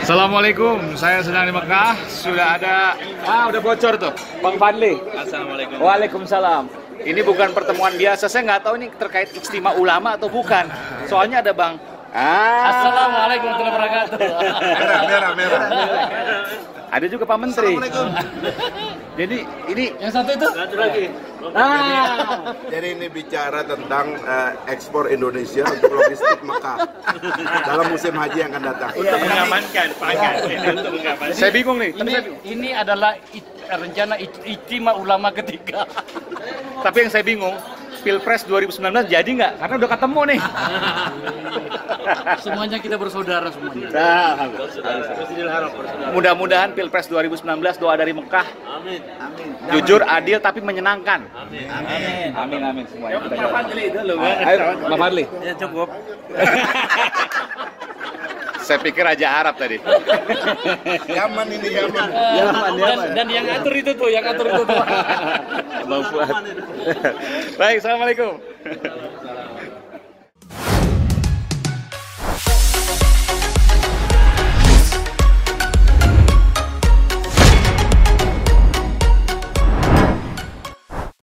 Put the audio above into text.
Assalamualaikum, saya sedang di Mekah. Sudah ada, udah bocor tuh, Bang Fadli. Assalamualaikum. Waalaikumsalam. Ini bukan pertemuan biasa, saya nggak tahu ini terkait istimewa ulama atau bukan. Soalnya ada Bang. Assalamualaikum warahmatullahi wabarakatuh. Merah. Ada juga Pak Menteri. Jadi ini Yang satu itu? Satu lagi. Jadi ini bicara tentang ekspor Indonesia untuk logistik Mekah dalam musim haji yang akan datang. Untuk mengamankan pangan. Untuk mengamankan. saya bingung nih. Ini adalah rencana ijtima ulama ketiga. Tapi yang saya bingung, Pilpres 2019 jadi nggak? Karena udah ketemu nih. Semuanya kita bersaudara semuanya. Mudah-mudahan Pilpres 2019 doa dari Mekah. Amin. Jujur, adil, tapi menyenangkan. Amin. Amin semuanya. Pak Fadli dulu. Ayo, Pak Fadli. Ya cukup. Saya pikir Raja Arab tadi. Yaman ini Yaman. Dan yang atur itu tuh, Bang Fuad. Baik, assalamualaikum.